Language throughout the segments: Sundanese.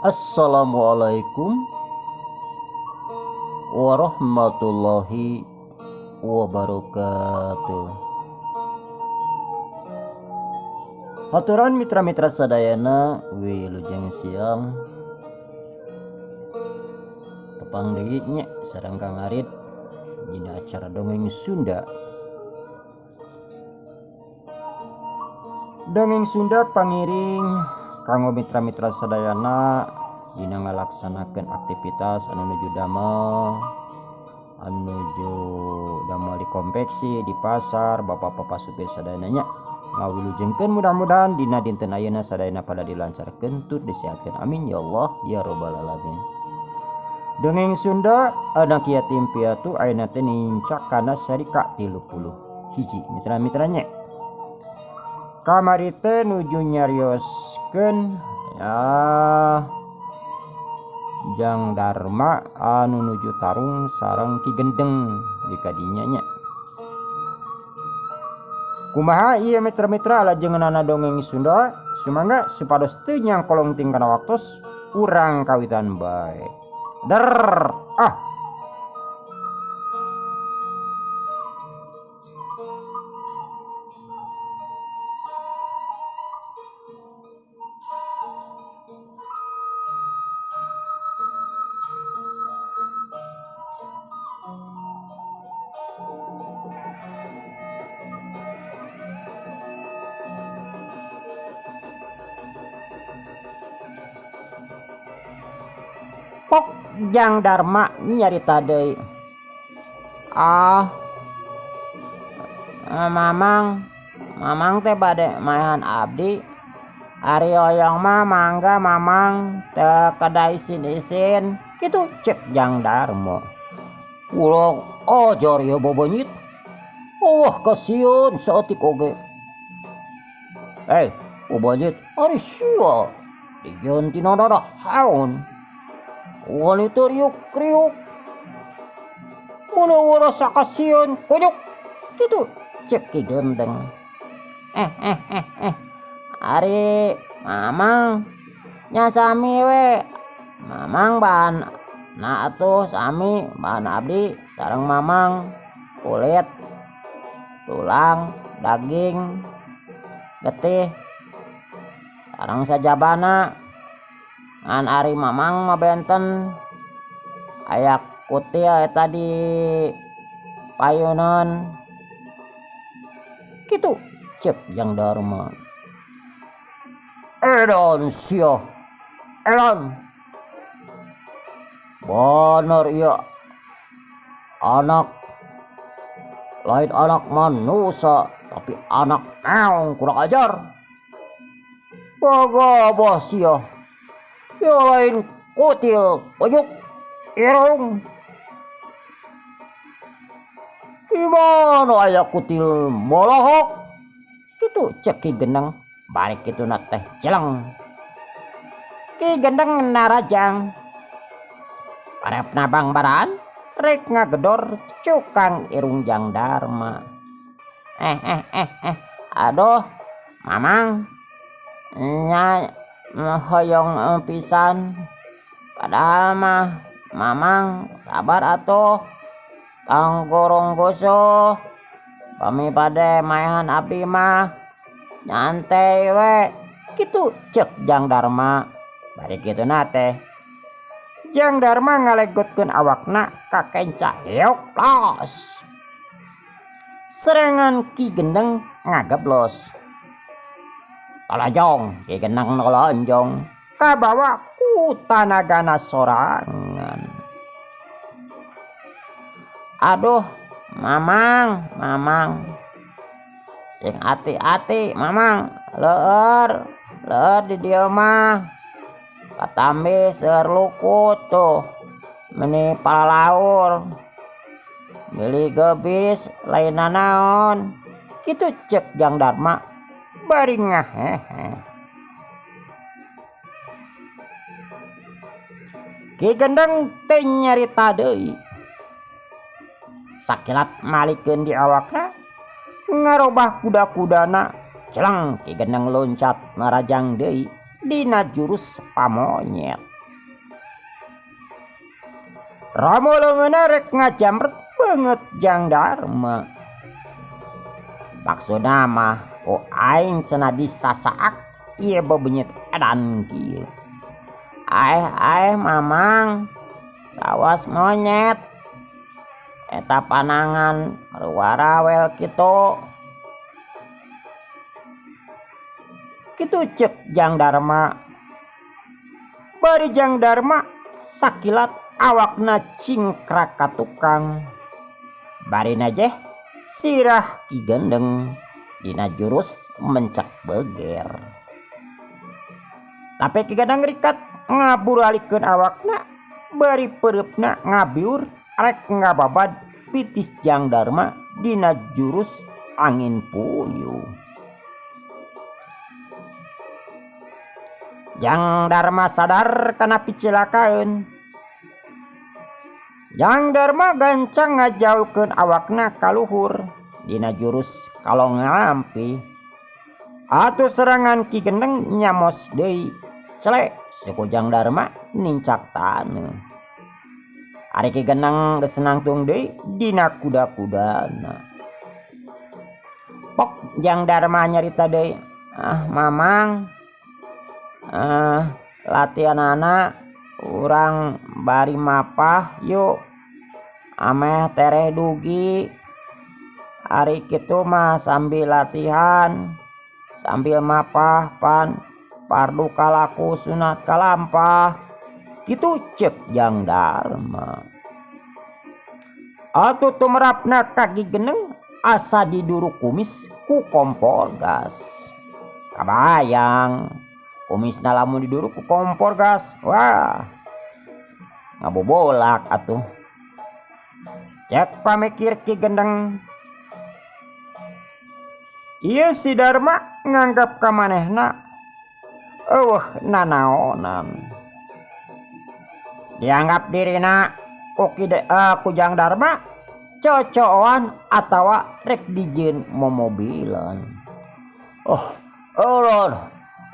Assalamualaikum warahmatullahi wabarakatuh. Haturan mitra-mitra sadayana wilujeng siang tepang deui nya sareng Kang Arit dina acara dongeng Sunda. Dongeng Sunda pangiring kanggo mitra-mitra sadayana dina ngalaksanakeun aktivitas anu nuju damel di konveksi di pasar bapak-bapak supir sadayana nya ngawilujengkeun mudah-mudahan dina dinten ayeuna sadayana pada dilancarkeun tur disehatkeun amin ya Allah ya rabbal alamin. Dongeng Sunda anak yatim piatu ayeuna teh nincak kana seri ka-30 hiji mitra-mitranya. Kamari teh nuju nyarioskeun Jang Dharma anu nuju tarung sareng Ki Gendeng di kadinya nya. Kumaha ieu mitra-mitra lajengeunana dongeng Sunda sumangga supados teu nyangkolong ting kana waktos urang kawitan bae. Pok Jang Dharma nyarita deui. Mamang teh bade maehan abdi. Ari oyong mah mangga mamang teu kada isin-isin kitu cek Jang Dharma. Ulah ajar ya babanyit. Kasiun saeutik oge. Babanyit ari sia digantina dadahaun. Wanita riuk-riuk muna warasa kasihan konyok gitu cek Ki Gendeng. Ari mamang nya sami we mamang bahan na atuh sami bahan abdi sareng mamang kulit tulang daging getih sareng sajabana. Ngan ari mamang mah benten aya kutil eta di payunan kitu cek Jang Dharma. Edan sia edan bener ieu anak lain anak manusia tapi anak naong kurang ajar bagabah sia. Ya lain kutil pojok irung. Dimana aya kutil molohok kitu cek Ki Gendeng bari kituna teh jeleng. Ki Gendeng narajang parepna bangbaran rek ngagedor cukang irung Jang Dharma. Aduh mamang nya hoyong pisan padahal mah mamang sabar atuh kang gorong goso pami pade maehan abdi mah nyantai we kitu cek Jang Dharma. Bari kituna teh Jang Dharma ngalegotkeun awakna ka kenca heok los serengan Ki Gendeng ngageblos. Talajong Ki Gendeng nolonjong kabawa ku tanagana sorangan. Aduh mamang sing ati-ati mamang leur di dieu mah katambi seur lukut tuh meni palalaur milih gebis lain naon kitu cek Jang Dharma bari ngahehe. Ki Gendeng teh nyarita deui sakilat malikeun di awakna ngarobah kuda-kudana celeng Ki Gendeng loncat narajang deui dina jurus pamonyet. Ramo leungeunna rek ngajamret banget Jang Darma. Maksudna mah aing cenah disasaak ieu bebenyet edan kieu. Mamang, lawas monyet. Eta panangan ruwarawel kitu. Kitu ceuk Jang Darma. Bari Jang Darma sakilat awakna cingkrak ka tukang. Barina jeh sirah Ki Gendeng dina jurus mencak beger. Tapi Ki Gendeng rikat ngaburalikeun awakna, bari pereupna ngabiur rek ngababad pitis Jang Darma dina jurus angin puyuh. Jang Darma sadar kana picilakaeun. Jang Darma gancang ngajauhkeun awakna ka luhur dina jurus kalong ngampi. Atuh serangan Ki Gendeng nyamos deui. Celek suku Jang Darma nincak taneuh. Ari Ki Gendeng geus nangtung deui dina kuda-kudana. Pok Jang Darma nyarita deui, mamang, latihanana urang bari mapah yuk. Ameh tereh dugi. Ari kitu mah sambil latihan, sambil mapah pan pardu kalaku sunat kalampah. Kitu ceuk Jang Darma. Atuh tumrapna ka Ki Gendeng asa diduru kumis ku kompor gas. Kabayang kumisna lamun diduru ku kompor gas, wah ngabobolak atuh. Cek pamikir Ki Gendeng. Ieu si Darma nganggap ka manehna nanaonan. Dianggap dirina ku Jang Darma cocokan atawa rek dijieun momobilan.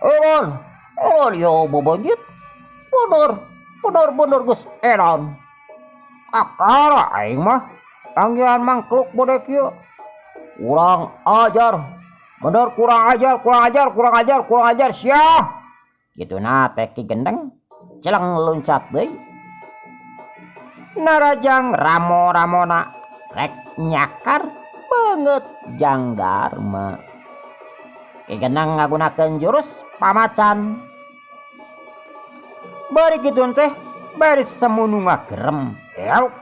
Eron yo bobonyit. Bener geus edan. Akara aing mah panggilan mangkluk bodek ieu. Kurang ajar. Bener kurang ajar syah. Kituna teh Ki Gendeng celeng loncat deui. Narajang ramo-ramona rek nyakar banget Jang Darma. Ki Gendeng ngagunakeun jurus pamacan. Bari kitu teh bari semunu ngagerem. Euk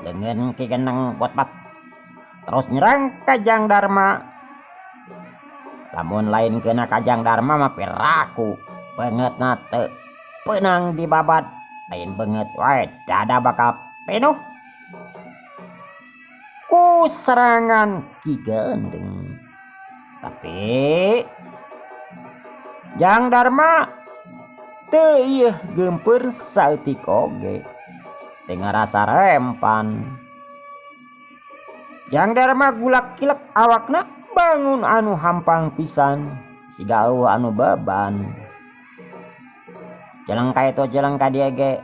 dengan Ki Gendeng botbat. Terus nyerang ka Jang Darma. Lamun lain kena ka Jang Darma mah piraku beungeutna teu peunang dibabad. Lain banget wae dada bakal penuh ku serangan Ki Gendeng. Tapi Jang Darma teu ieu geumpeur saeutik oge, teu ngarasa rempan. Jang Darma gulak-gilek awakna bangun anu hampang pisan siga eueuh anu beban. Jeleng ka itu jeleng ka dieu ge.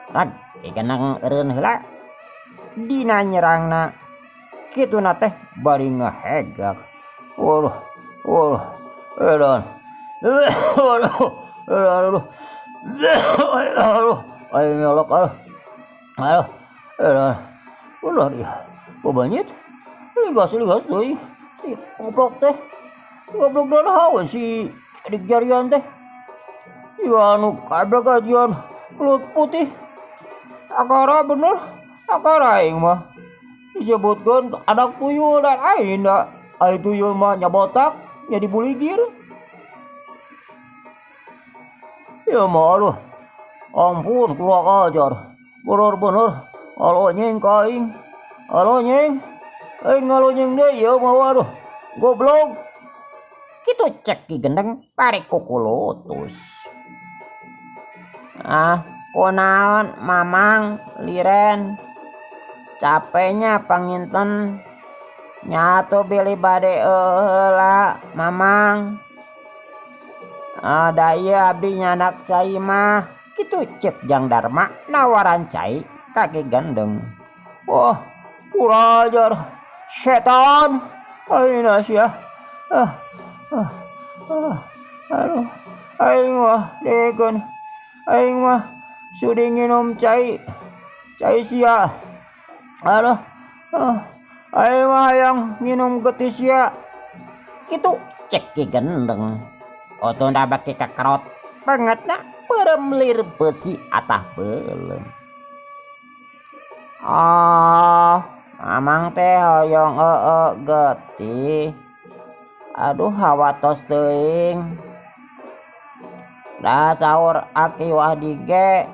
Rag Ki Gendeng eureun heula dina nyerangna. Kituna teh bari ngahegak. Edan. Ayo nyolok edan. Ulah dia. Bobanyit. Ligas deui. Si goblok teh. Goblok dan hawan si adik jarian teh. Ya anu kablek gajian kulit putih. Akara bener. Akara aing mah disebutkeun anak tuyul dan aing da. Ai tuyul mah nyabotak jadi buligir. Ya mah aduh. Ampun kurang ajar. Bener-bener alonyeng ka aing. Alonyeng. Aing ngalonyeng deui ya mah waduh. Goblok. Kitu cek Ki Gendeng pare kukulutus. Kunaon mamang liren. Capeknya panginten. Nyatu bili bade heula mamang. Da ieu abdi nyandak cai mah Kitu cek Jang Darma nawaran cai kaki gendeng. Wah, kurang ajar setan. Aina sia. Ah, ah, ah, aduh, aing mah degen, aing mah sudi nginum cai sia. Aduh, aing mah hayang nginum getih sia. Kitu cek ki gendeng. Otona baki kakarot banget nak peremlir besi atah belum. Amang teh hoyong getih. Aduh hawa tos teuing. Da sahur aki wahdi ge.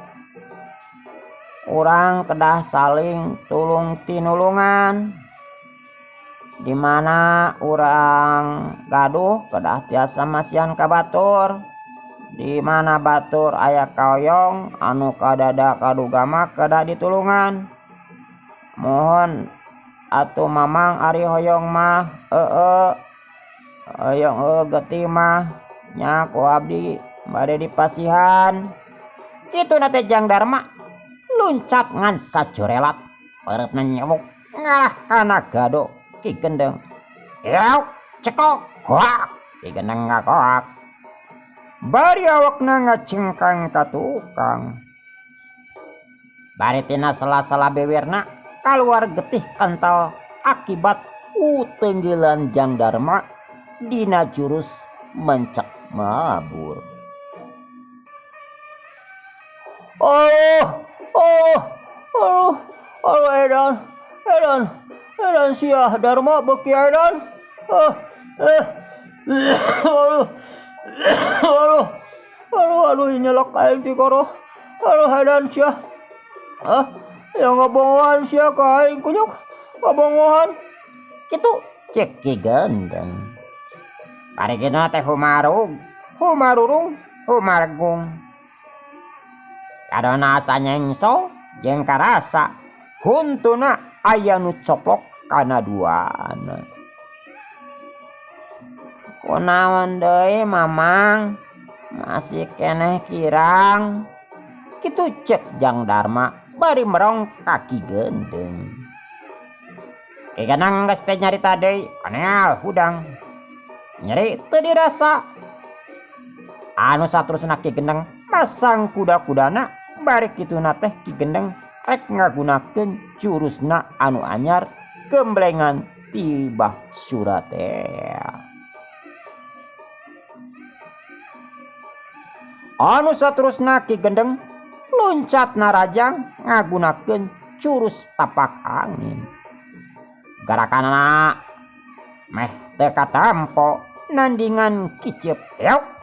Urang kedah saling tulung tinulungan. Dimana urang gaduh kedah tiasa masian ka batur. Dimana batur aya kaoyong anu kadada kaduga mah kedah ditulungan. Mohon atuh mamang ari hoyong mah hoyong getih mah nya ku abdi bade dipasihan. Kitu na teh Jang Darma luncat ngan sajorelat pereupna nyamuk ngalah kana gado ki gendeng. Yauk cekok goak ki gendeng ngakoak. Bari awakna ngacengkang ka tukang. Bari tina sela-sela bewirna kaluar getih kental akibat uteunggelan Jang Darma dina jurus mencek mabur. Edan sia Darma beki edan. Aduh nyelak aing ti koro. Aduh edan sia. Yang ngabongohan sia ka aing kunyuk ngabongohan. Kitu cek ki gendeng. Parigina teh humarurung, humargung. Kadona asa nyengso jeung karasa huntuna aya nu coplok kana duana. Kunaon deui mamang masih keneh kirang. Kitu cek Jang Darma bari merong kaki gendeng. Ki gendeng geus teh nyarita deui kaneal hudang. Nyeri teu dirasa. Anu saterusna Ki Gendeng masang kuda-kudana bari kituna teh Ki Gendeng rek ngagunakeun jurusna anu anyar gemblengan tibah surat teh. Anu saterusna Ki Gendeng luncat narajang ngagunakeun jurus tapak angin. Garakanna meh teu katampo nandingan kicep euk.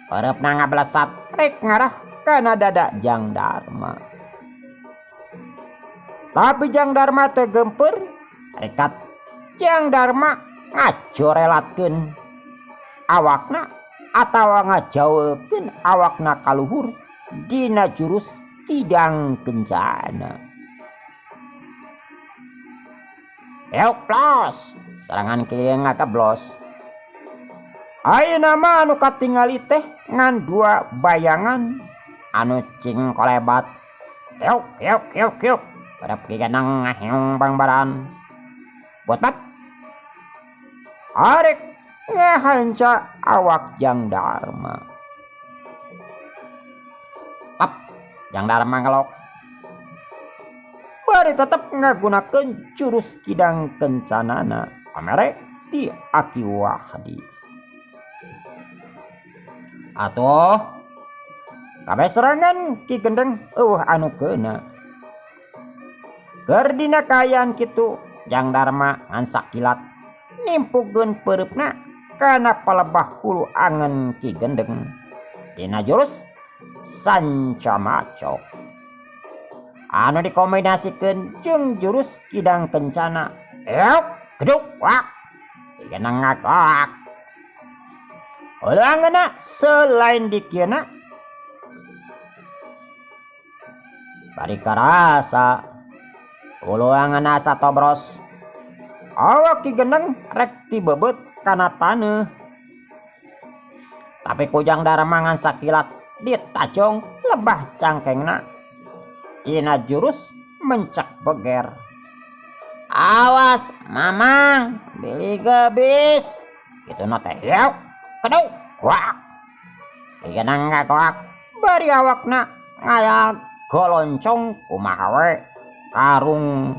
Pereupna ngablesat rek ngarah kana dada Jang Darma. Tapi Jang Darma teu gempeur, rekat Jang Darma ngajorelatkeun awakna atawa ngajauhkeun awakna kaluhur dina jurus kidang kencana. Euk plos, serangan kieu ngakeblos. Ayeuna mah anu katingali teh ngan dua bayangan anu cing kolebat. Euk. Pada Ki Gendeng ngaheung bangbaran. Botat. Arek ngahanca awak Jang Darma. Lap, Jang Darma ngelok. Bari tetep ngagunakeun jurus kidang kencanana pamere di Aki Wahdi. Atuh kabeh serangan Ki Gendeng anu keuna. Keur dina kaayaan kitu Jang Darma ngan sakilat nimpukeun pereupna kana palebah hulu angen Ki Gendeng dina jurus sanca macok anu dikombinasikeun jeung jurus kidang kencana. Euk geduk wak Ki Gendeng ngakak. Ulangeuna selain dikieuna bari karasa uluangeuna satobros awak Ki Gendeng rek tibebet kana taneuh. Tapi ku Jang Darma ngan sakilat ditajong lebah cangkengna dina jurus mencak beger. Awas mamang beli gebis gitu teh yauk kedau kuak genang ngakoak bari awakna ngaya goloncong kumaha we karung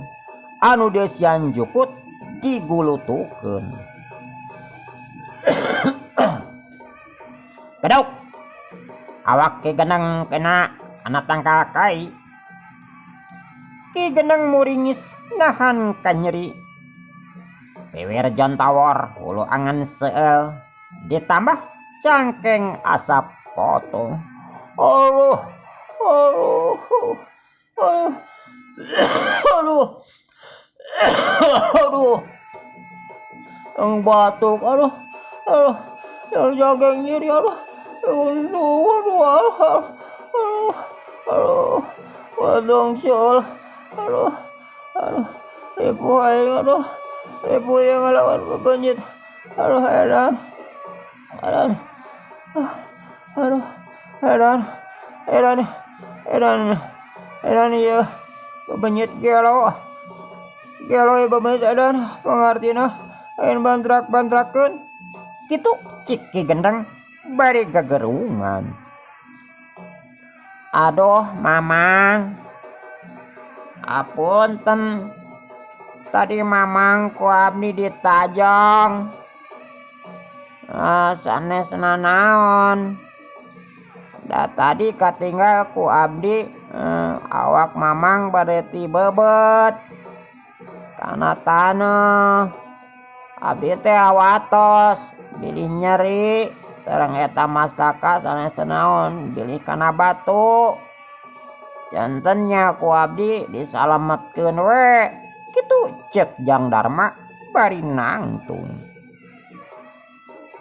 anu desian jukut digulutukeun. Kedau awak Ki Gendeng kena tangkal kai. Ki Gendeng muringis nahan kanyeri. Piwir jontawor hulu angan seel ditambah cangkeng asap potong. Aduh yang batuk, yang jaga nyeri, wadong siol, ribu yang ngelawan bebenjit, heran ya bebenjit gelo ya bebenjit edan pengartina ain bantrak-bantrakeun kitu cik Ki Gendeng bari gagerungan. Aduh mamang apunten tadi mamang ku abdi ditajong sanes nanaon da tadi katinggal ku abdi awak mamang bade ti bebet kana taneuh abdi teh awatos bilih nyeri sareng eta mastaka sanes teu naon bilih kana batu jantennya ku abdi disalametkeun we kitu ceuk Jang Darma bari nangtung.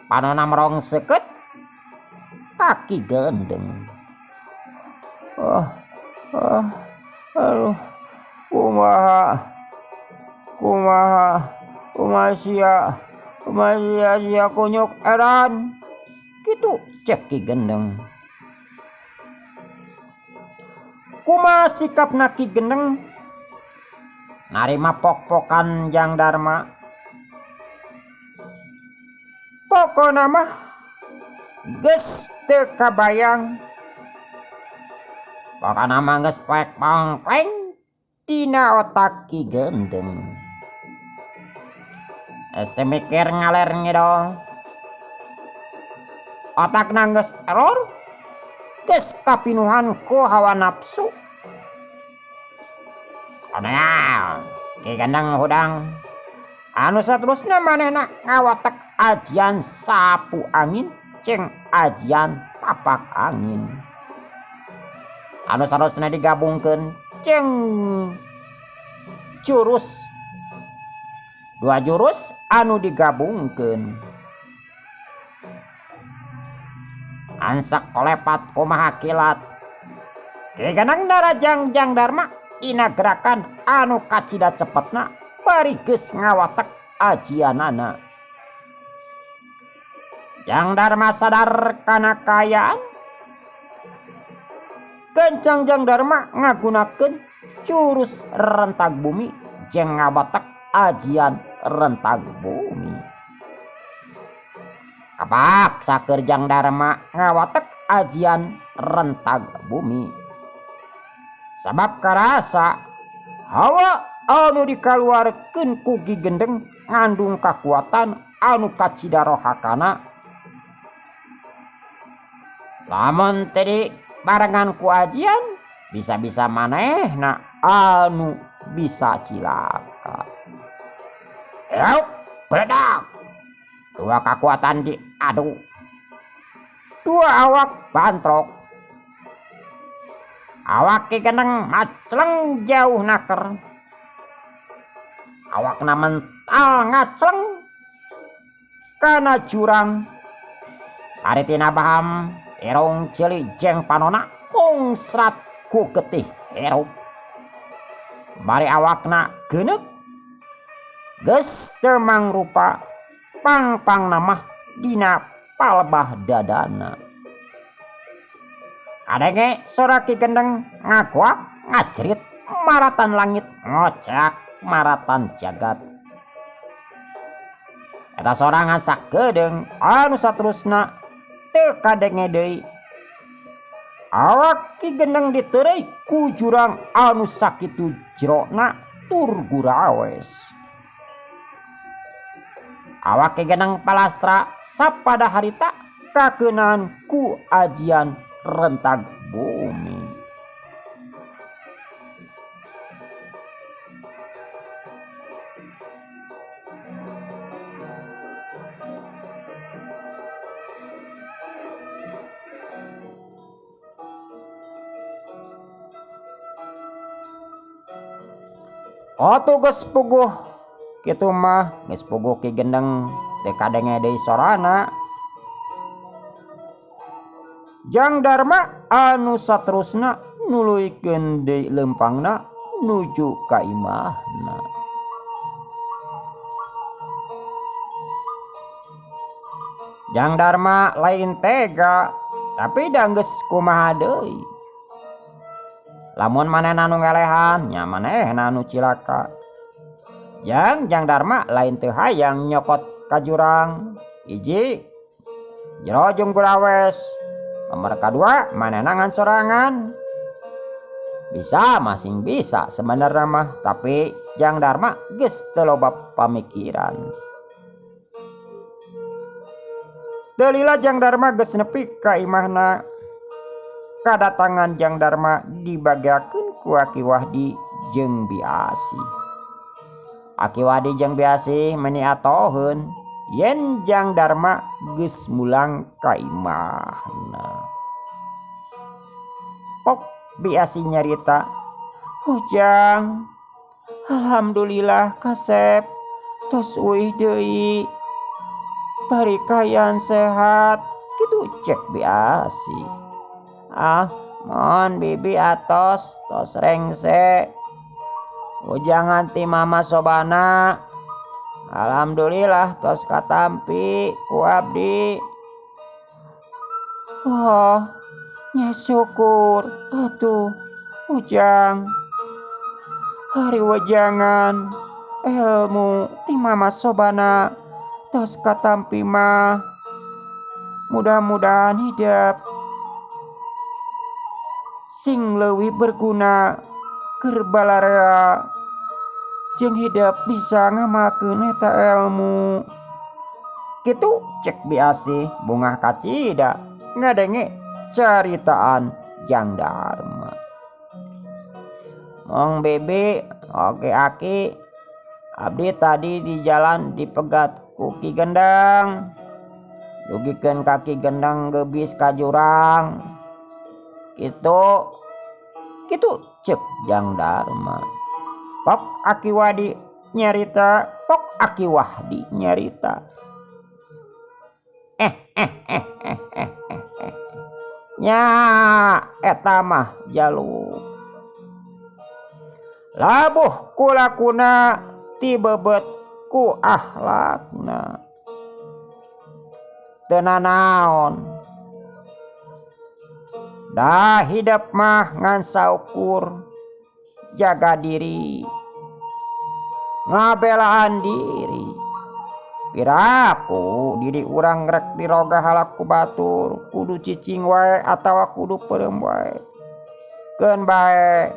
Panonna merong seukeut ka Ki Gendeng. Aduh kumaha sia kunyuk edan kitu cek Ki Gendeng. Kumaha sikapna Ki Gendeng narima pok-pokan Jang Darma. Pokona mah geus teu kabayang, pokona mah geus poek pongkleng dina otak Ki Gendeng. Este mikir ngaler ngidol, otakna geus error, geus kapinuhan ku hawa nafsu. Koneal Ki Gendeng hudang anu saterusna manehna ngawatek ajian sapu angin ceng ajian tapak angin. Anu saterusna digabungkeun ceng jurus, dua jurus anu digabungkeun ansek kolepat kumaha kilat. Ki Gendeng darajang Jang Darma dina gerakan anu kacida cepetna bari geus ngawatek ajianana. Jang Darma sadar kana kaayaan, kencang Jang Darma ngagunakeun jurus rentag bumi jeung ngawatek ajian rentag bumi. Kapaksa keur Jang Darma ngawatek ajian rentag bumi. Sabab karasa hawa anu dikaluarkeun ku Ki Gendeng ngandung kakuatan anu kacida rohakana. Lamun tadi barengan ku ajian bisa-bisa manehna anu bisa cilaka. Euk beledak, dua kekuatan diadu, dua awak bantrok. Awak Ki Gendeng ngacleng jauh naker, awakna mental ngacleng kana jurang. Ari tina baham erong ceuli jeung panonna mungsrat ku getih erok. Bari awakna geuneuk geus teu mangrupa pang-pang namah dina palebah dadana. Kadenge soraki gendeng ngakuak ngajrit maratan langit ngocak maratan jagat. Eta sorangan sakedeung anu saterusna teu kadenge deui. Awak Ki Gendeng diterei ku jurang anu sakitu jerona tur gurawes. Awak Ki Gendeng palastra sapada harita kakeunaan ku ajian rentag bumi. Otu geus puguh kitu mah geus puguh Ki Gendeng teu kadenge deui sorana. Jang Dharma anu saterusna nuluykeun deui lempangna nuju ka imahna. Jang Dharma lain tega tapi da geus kumaha deui. Lamun manehna nu ngelehan nya manehna nu cilaka. Jang Dharma lain teu hayang nyokot ka jurang. Hiji jero jeung gurawes. Nomor kedua manehna ngan sorangan. Bisa masing bisa sebenarnya mah, tapi Jang Dharma geus teu loba pamikiran. Teu lila Jang Dharma geus nepi ka imahna. Kadatangan Jang Dharma dibagiakeun ku Aki Wahdi jeung Biasi. Aki Wahdi jeung Biasi meuni atoheun yen Jang Dharma geus mulang ka imahna. Pok Biasi nyarita, "Jang, alhamdulillah kasep tos euih deui. Bari kayan sehat." Kitu cek Biasi. Mon bibi atos tos rengse. Jangan ti mama sobana. Alhamdulillah tos katampi ku abdi. Nya syukur atuh Ujang. Hari wajangan ilmu ti mama sobana tos katampi mah. Mudah-mudahan hidup sing leuwih berguna keur balarea jeung hidup bisa ngamakeun eta ilmu. Kitu cek Biasi bungah kacida ngadenge caritaan Jang Dharma. Mong Bebe oke Aki, abdi tadi di jalan dipegat ku Ki Gendeng. Dugikeun ka Ki Gendeng geubis ka jurang. Kitu cek Jang Dharma. Pok Aki Wahdi nyarita. Nya eta mah jaluk. Labuh kulakuna ti bebet ku akhlakna. Teu nanaon. Dah hidup mah ngan saukur jaga diri, ngabelaan diri. Piraku diri urang rek diroga halak ku batur, kudu cicing wae atawa kudu peureum wae. Keun bae.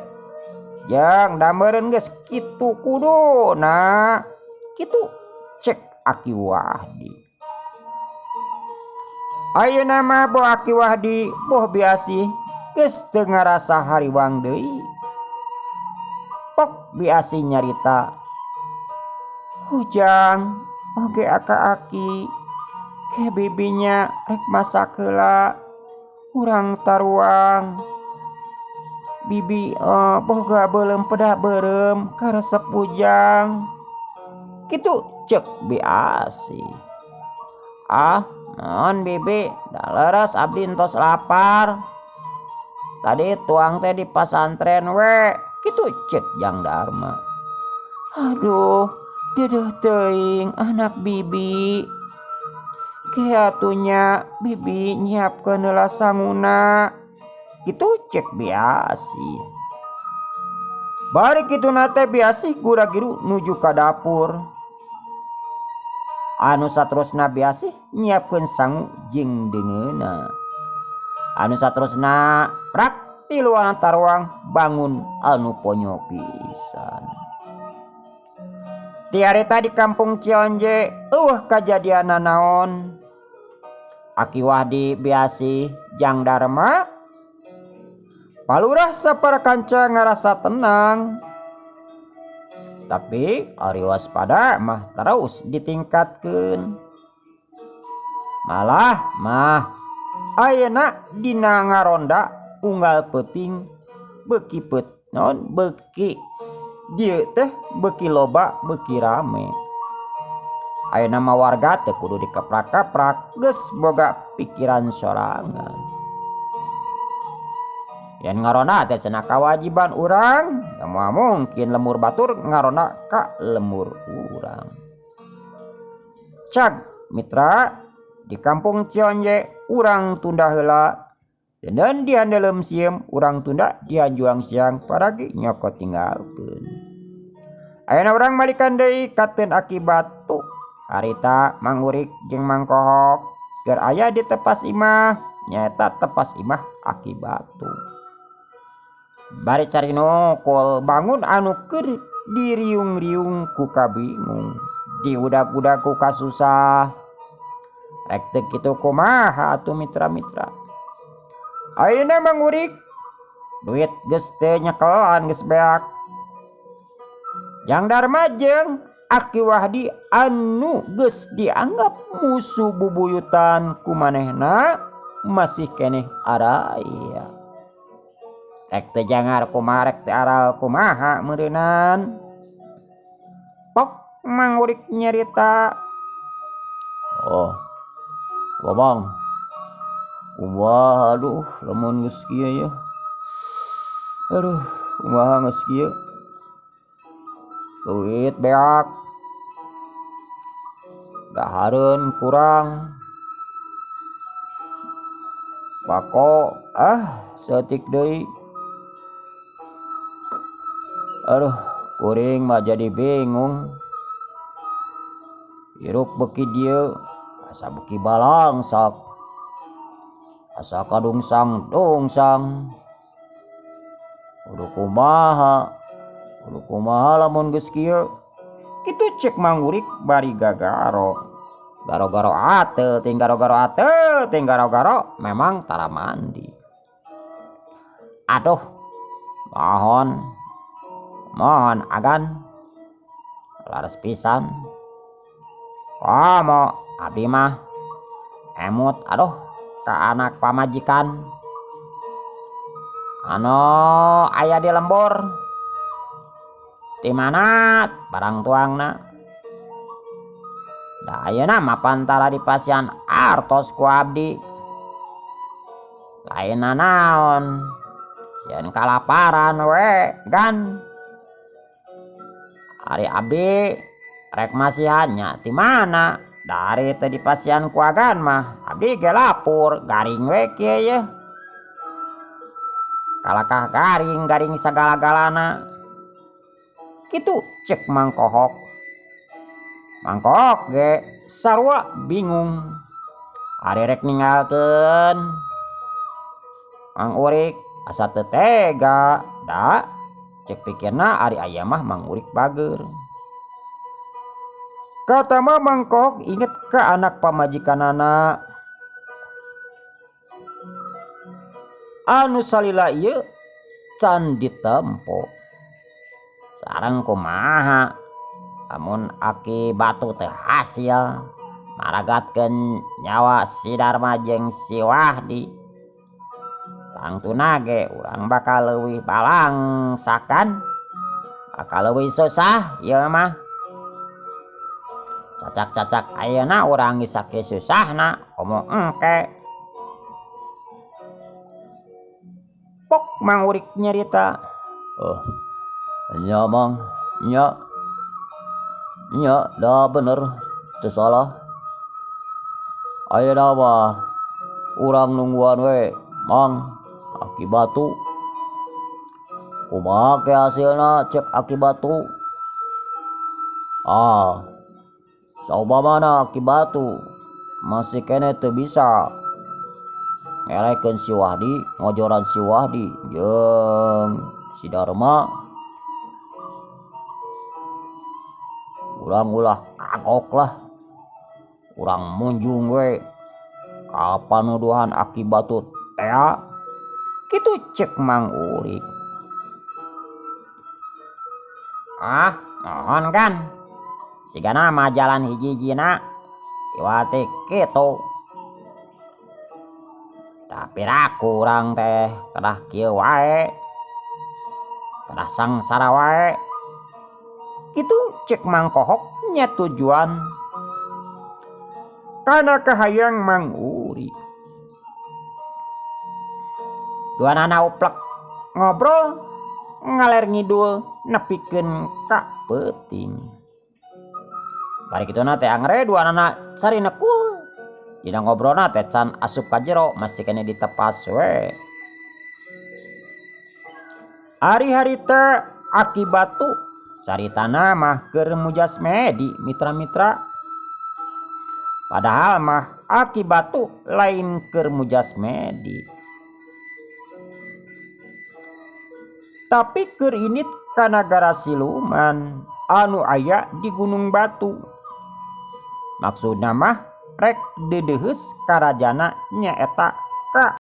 Jang da meureun geus kitu kuduna. Kitu cek Aki Wahdi. Ayeuna mah boh Aki Wahdi boh Biasi geus teu ngarasa hariwang deui. Pok Biasi nyarita, "Jang, oge aka Aki ke bibinya rek masak heula urang taruang. Bibi boga beuleum pedah beureum karesep Ujang." Kitu cek Biasi. Non bibi da leres abdi entos lapar. Tadi tuang teh di pasantren we. Kitu cek Jang Dharma. Aduh, dedeh teuing anak bibi. Keatunya bibi nyiapkeun heula sanguna. Kitu cek Biasi. Bari kitu nate Biasi gura-giru nuju ka dapur. Anu saterusna Biasi nyiapkeun sangu jeung deungeuna. Anu saterusna prak di luar taruang bangun anu ponyo pisan. Tiarita di kampung Cionje kajadian naon. Aki Wahdi Biasi Jang Dharma palurah sapara kanca ngarasa tenang. Tapi ari waspada mah terus ditingkatkeun. Malah mah ayeuna dina ngaronda unggal peuting beuki non beuki dieu teh beuki loba beuki rame. Ayeuna mah warga teh kudu dikeprak-keprak geus boga pikiran sorangan. Yang ngaronda teh cenah kewajiban urang, moal mungkin lemur batur ngaronda ka lemur urang. Cag mitra di kampung Cionje urang tunda heula dan di handeuleum sieum urang tunda di hanjuang siang paragi nyokot tinggalkeun. Ayeuna urang balikan deui kateun Aki Batu. Harita Mang Urik jeung Mang Kohok keur aya di tepas imah nyaeta tepas imah Aki Batu. Bari cari nokol bangun anu keur diriung-riung ku kabingung, diudag-udag ku kasusah. Rek teu kitu kumaha atuh mitra-mitra. Ayeuna Mang Urik duit geus teu nyekelan geus beak. Jang Dharma jeung Aki Wahdi anu geus dianggap musuh bubuyutan ku manehna masih keneh araya. Rek teu jangar kumaha rek teu aral kumaha meureunan. Pok Mang Urik nyarita. Oh, Babang. Kumaha aduh lamun geus kieu ya. Aduh, kumaha geus kieu? Duit beak. Dahareun kurang. Bako setik deui. Aduh, kuring mah jadi bingung. Hirup beuki dieu asa beuki balangsak. Asa kadungsang dongsang. Kudu kumaha lamun geus kieu. Kitu cek Mang Urik bari gagaro. Garo-garo ateu ting garo-garo memang tara mandi. Aduh, mohon agan laras pisan. Komo abdi mah emut aduh ka anak pamajikan anu aya di lembur. Di mana barang tuangna? Da ayeuna mah pantara di pasian artos ku abdi. Lainna naon? Sieun kalaparan we gan. Ari abdi rek masihannya ti mana? Dari teu di pasian ku agan mah abdi ge lapur garing we kieu ye. Kalakah garing sagala-galana. Kitu cek Mang Kohok. Mang Kohok ge sarua bingung. Ari rek ninggalkeun Mang Urik asa teu tega da cek pikirna ari aya mah Mang Urik bager. Kata mah Mang Kohok inget ke anak pamajikanana anu salila ieu can ditempo. Sareng kumaha amun Aki Batu teh hasil maragatkeun nyawa si Dharma jeung si Wahdi. Tangtuna ge urang bakal leuwih balangsakan, bakal leuwih susah ieu mah. Cacak-cacak ayeuna urang geus sakeu susahna komo engke. Pok Mang Urik nyarita. Nya Mang, nya da bener teu salah. Ayeuna mah urang nungguan we Mang. Aki Batu. Kumaha ke hasilna cek Aki Batu? Saupamana Aki Batu masih kene teu bisa ngelekeun si Wahdi, ngojoran si Wahdi jeung si Darma, urang ulah kagok lah, urang munjung we ka panuduhan Aki Batu tea, kitu cek Mang Urik. Mohon kan sigana mah jalan hiji-hijina iwate kitu, tapi raku urang teh kedah kieu wae, kedah sangsara wae, kitu cek Mang Kohok nya tujuan kana kahayang Mang Urik. Duanana uplek ngobrol ngaler ngidul nepikeun ka peuting. Bari kituna teh angre duanana cari nekul. Dina ngobrolna teh can asup ka jero masih kene ditepas we. Hari-hari teh Aki Batu caritana mah keur mujasmedi mitra-mitra. Padahal mah Aki Batu lain keur mujasmedi. Tapi keur init ka nagara siluman anu aya di Gunung Batu. Maksudna mah rek dedeuheus karajana nyaeta ka